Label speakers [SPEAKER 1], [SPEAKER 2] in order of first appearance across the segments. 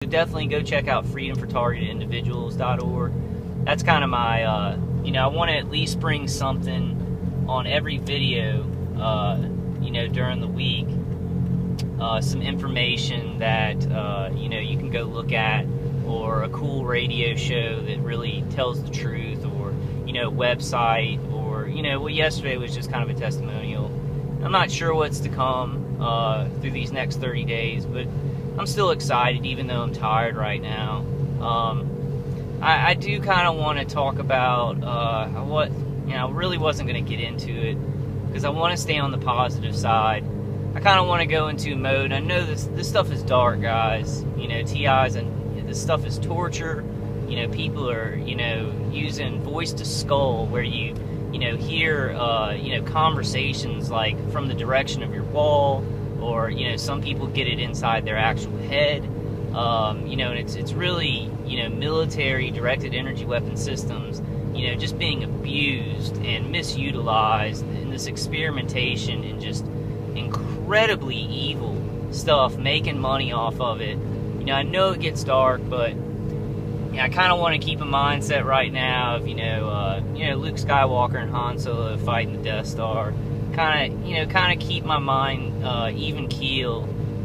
[SPEAKER 1] Definitely go check out freedomfortargetindividuals.org. That's kind of my, I want to at least bring something on every video, during the week. Some information that, you can go look at, or a cool radio show that really tells the truth, or, website, or, yesterday was just kind of a testimonial. I'm not sure what's to come through these next 30 days, but I'm still excited, even though I'm tired right now. I do kind of want to talk about what, I really wasn't going to get into it, because I want to stay on the positive side. I kind of want to go into mode. I know this stuff is dark, guys. TIs, and this stuff is torture. People are, using voice to skull, where you hear, conversations like from the direction of your wall, or, some people get it inside their actual head. And it's really, military directed energy weapon systems, just being abused and misutilized in this experimentation and just incredibly evil stuff, making money off of it. I know it gets dark, but I kind of want to keep a mindset right now of, Luke Skywalker and Han Solo fighting the Death Star. Kind of keep my mind even keel,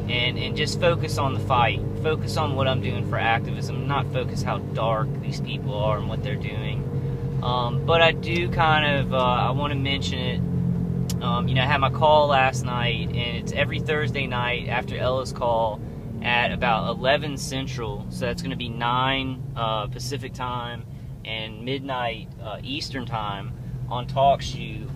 [SPEAKER 1] and just focus on the fight. Focus on what I'm doing for activism, not focus how dark these people are and what they're doing. But I do kind of, I want to mention it. I had my call last night, and it's every Thursday night after Ella's call at about 11 Central. So that's going to be 9 Pacific time and midnight Eastern time on TalkShoe.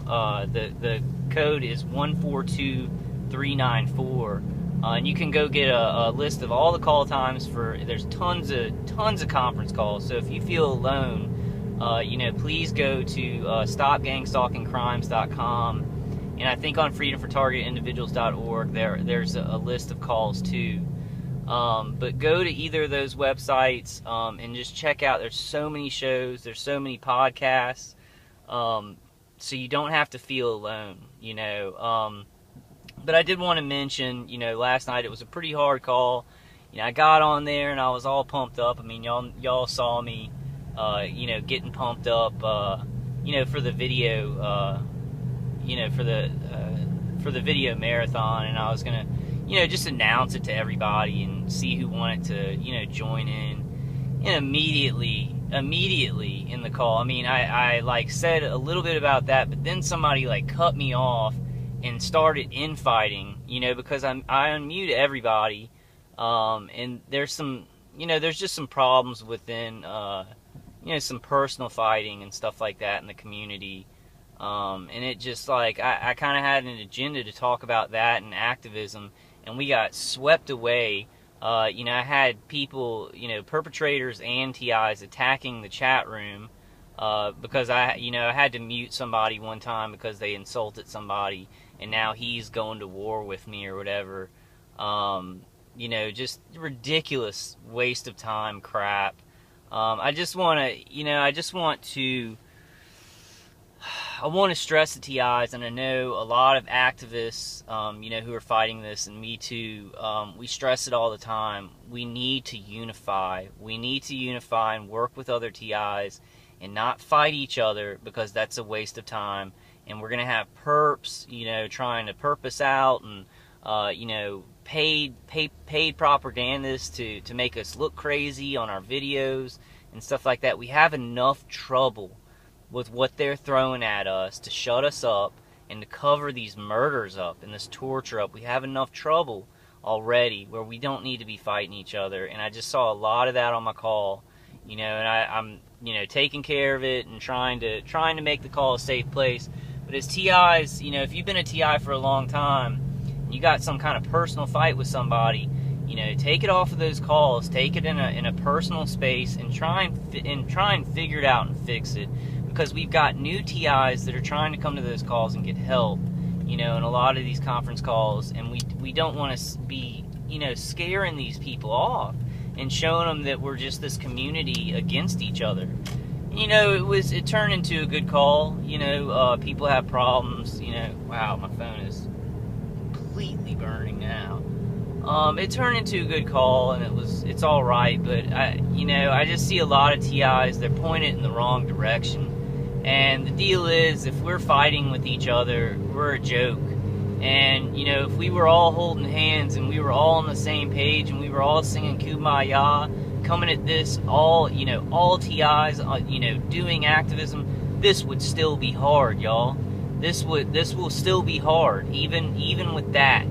[SPEAKER 1] The code is 142394. And you can go get a list of all the call times there's tons of conference calls. So if you feel alone, please go to stopgangstalkingcrimes.com, and I think on freedomfortargetindividuals.org there's a list of calls too. But go to either of those websites and just check out. There's so many shows, there's so many podcasts, so you don't have to feel alone. But I did want to mention, last night it was a pretty hard call. I got on there and I was all pumped up. I mean, y'all saw me, getting pumped up, for the video, for the video marathon, and I was gonna, just announce it to everybody and see who wanted to, join in. And immediately in the call, I mean, I like said a little bit about that, but then somebody like cut me off and started infighting, because I unmute everybody, and there's some, there's just some problems within, some personal fighting and stuff like that in the community, and it just like, I kind of had an agenda to talk about that and activism, and we got swept away. I had people, perpetrators and TIs attacking the chat room, because I had to mute somebody one time because they insulted somebody, and now he's going to war with me or whatever. Just ridiculous waste of time crap. I want to stress the TIs, and I know a lot of activists, who are fighting this, and me too, we stress it all the time. We need to unify. We need to unify and work with other TIs and not fight each other, because that's a waste of time. And we're going to have perps, trying to perp us out, and, paid propagandists to make us look crazy on our videos and stuff like that. We have enough trouble with what they're throwing at us to shut us up and to cover these murders up and this torture up. We have enough trouble already where we don't need to be fighting each other. And I just saw a lot of that on my call, and I'm taking care of it and trying to make the call a safe place. But as TIs, if you've been a TI for a long time, you got some kind of personal fight with somebody, take it off of those calls, take it in a personal space, and try and figure it out and fix it. Because we've got new TIs that are trying to come to those calls and get help, in a lot of these conference calls, and we don't want to be, scaring these people off and showing them that we're just this community against each other. It turned into a good call. People have problems. Wow, my phone is completely burning now. It turned into a good call, and it's all right. But I just see a lot of TIs. They're pointed in the wrong direction. And the deal is, if we're fighting with each other, we're a joke. And, if we were all holding hands and we were all on the same page and we were all singing Kumbaya, coming at this, all TIs, doing activism, this would still be hard, y'all. This will still be hard, even with that.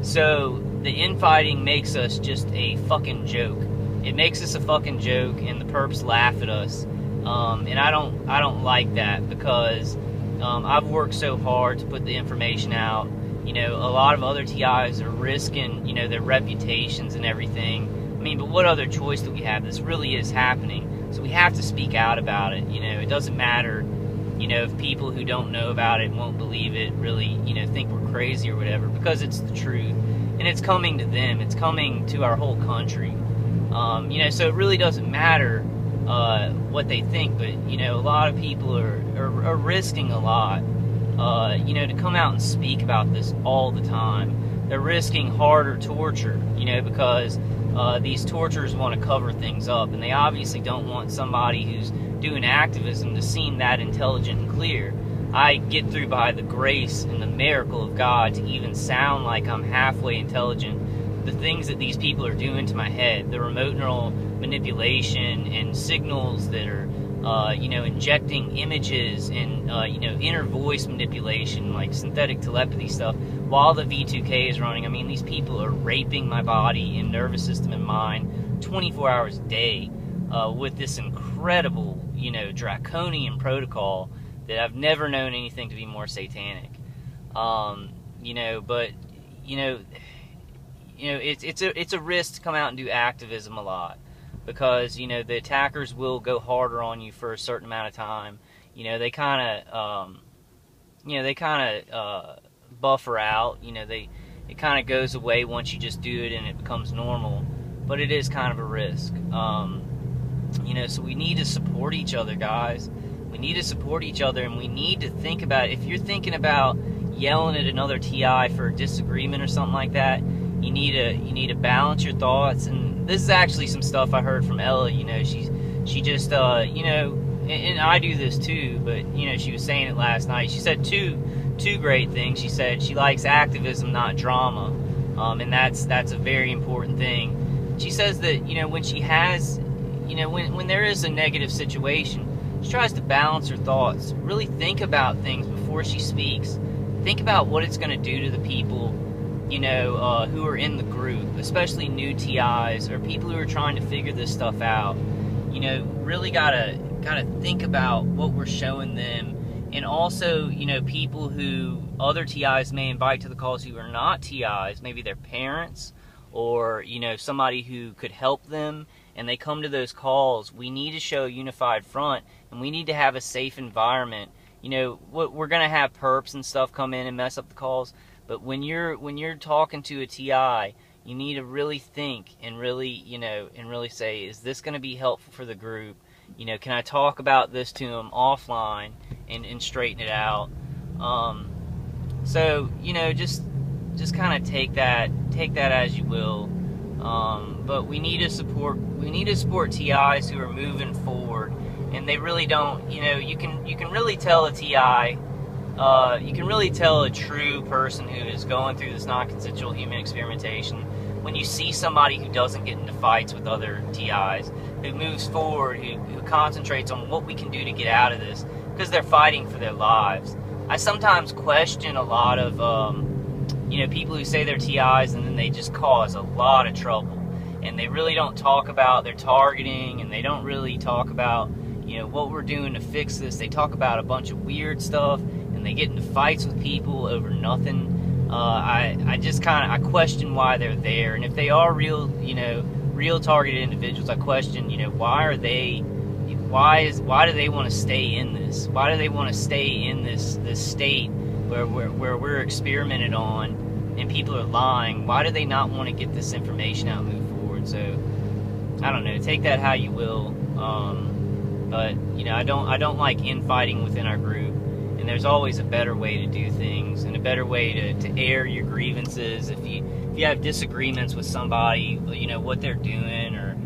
[SPEAKER 1] So, the infighting makes us just a fucking joke. It makes us a fucking joke, and the perps laugh at us. And I don't like that, because I've worked so hard to put the information out. A lot of other TIs are risking, their reputations and everything. I mean, but what other choice do we have? This really is happening, so we have to speak out about it. It doesn't matter, if people who don't know about it, won't believe it, really, think we're crazy or whatever, because it's the truth, and it's coming to them. It's coming to our whole country. So it really doesn't matter what they think, but a lot of people are risking a lot, to come out and speak about this all the time. They're risking harder torture, because these torturers want to cover things up, and they obviously don't want somebody who's doing activism to seem that intelligent and clear. I get through by the grace and the miracle of God to even sound like I'm halfway intelligent. The things that these people are doing to my head, the remote neural manipulation and signals that are, injecting images and, inner voice manipulation, like synthetic telepathy stuff, while the V2K is running. I mean, these people are raping my body and nervous system and mind 24 hours a day with this incredible, draconian protocol that I've never known anything to be more satanic. It's a risk to come out and do activism a lot, because the attackers will go harder on you for a certain amount of time. They kind of buffer out. It kind of goes away once you just do it and it becomes normal, but it is kind of a risk. So we need to support each other, guys. We need to support each other, and we need to think about it. If you're thinking about yelling at another TI for a disagreement or something like that, you need to balance your thoughts. And this is actually some stuff I heard from Ella. She just and I do this too, but she was saying it last night. She said two great things. She said she likes activism, not drama, and that's a very important thing. She says that when she has, when there is a negative situation, she tries to balance her thoughts, really think about things before she speaks. Think about what it's going to do to the people, who are in the group, especially new TIs or people who are trying to figure this stuff out. Really gotta think about what we're showing them, and also, people who other TIs may invite to the calls who are not TIs, maybe their parents or somebody who could help them, and they come to those calls. We need to show a unified front, and we need to have a safe environment. We're gonna have perps and stuff come in and mess up the calls, but when you're talking to a TI, you need to really think and really say, is this going to be helpful for the group? Can I talk about this to them offline and straighten it out? Just kind of take that as you will. But we need to support TIs who are moving forward, and they really don't. You can really tell a TI. You can really tell a true person who is going through this non-consensual human experimentation when you see somebody who doesn't get into fights with other TIs, who moves forward, who concentrates on what we can do to get out of this, because they're fighting for their lives. I sometimes question a lot of people who say they're TIs and then they just cause a lot of trouble, and they really don't talk about their targeting, and they don't really talk about what we're doing to fix this. They talk about a bunch of weird stuff, and they get into fights with people over nothing. I question why they're there, and if they are real targeted individuals, I question, why do they want to stay in this? Why do they want to stay in this state where we're experimented on and people are lying? Why do they not want to get this information out and move forward? So I don't know. Take that how you will. But I don't like infighting within our group. And there's always a better way to do things, and a better way to air your grievances. If you you have disagreements with somebody, you know, what they're doing, or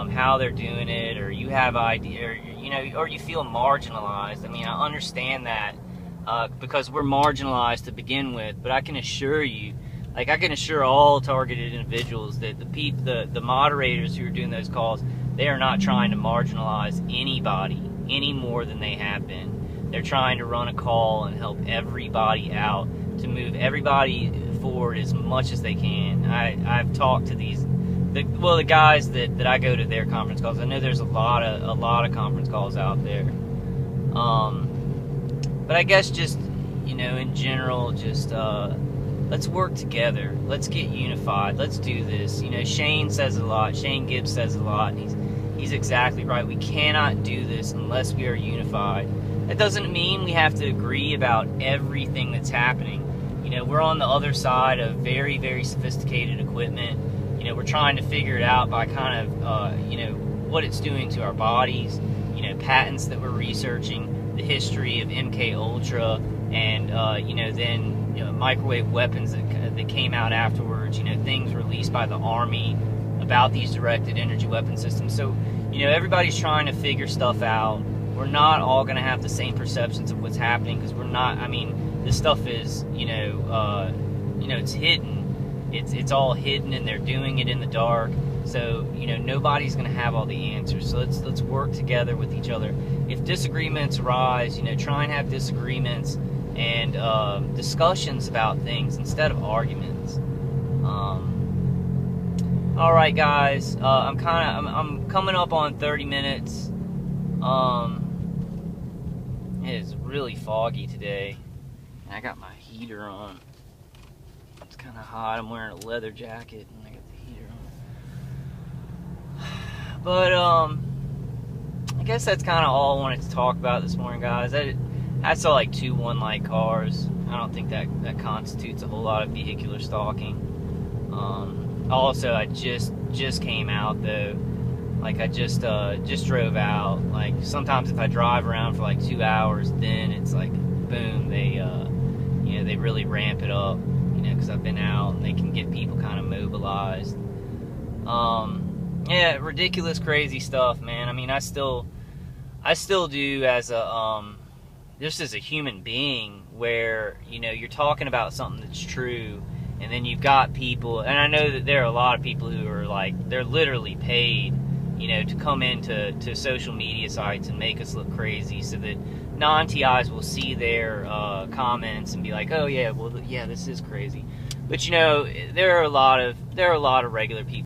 [SPEAKER 1] how they're doing it, or you have idea, or, you know, or you feel marginalized. I mean, I understand that because we're marginalized to begin with, but I can assure you, like I can assure all targeted individuals that the moderators who are doing those calls, they are not trying to marginalize anybody any more than they have been. They're trying to run a call and help everybody out, to move everybody forward as much as they can. I've talked to the guys that I go to their conference calls. I know there's a lot of conference calls out there. But I guess just, you know, in general, just let's work together. Let's get unified. Let's do this. You know, Shane says a lot. Shane Gibbs says a lot. And he's exactly right. We cannot do this unless we are unified. That doesn't mean we have to agree about everything that's happening. You know, we're on the other side of very, very sophisticated equipment. You know, we're trying to figure it out by kind of, you know, what it's doing to our bodies. You know, patents that we're researching, the history of MK Ultra, and you know, then, you know, microwave weapons that came out afterwards. You know, things released by the Army about these directed energy weapon systems. So, you know, everybody's trying to figure stuff out. We're not all going to have the same perceptions of what's happening, because we're not. I mean, this stuff is, you know, it's hidden. It's all hidden, and they're doing it in the dark. So, you know, nobody's going to have all the answers. So let's work together with each other. If disagreements arise, you know, try and have disagreements and discussions about things instead of arguments. All right, guys. I'm coming up on 30 minutes. It is really foggy today. I got my heater on. It's kind of hot. I'm wearing a leather jacket and I got the heater on. But I guess that's kind of all I wanted to talk about this morning, guys. I saw like 2 one-light cars. I don't think that constitutes a whole lot of vehicular stalking. Also, I just came out though. Like I just drove out. Like sometimes if I drive around for like 2 hours, then it's like boom, they you know, they really ramp it up. You know, because I've been out and they can get people kind of mobilized. Yeah, ridiculous, crazy stuff, man. I mean, I still do as a just as a human being, where, you know, you're talking about something that's true, and then you've got people, and I know that there are a lot of people who are like, they're literally paid, you know, to come into social media sites and make us look crazy, so that non-TIs will see their comments and be like, oh yeah, well yeah, this is crazy. But you know, there are a lot of regular people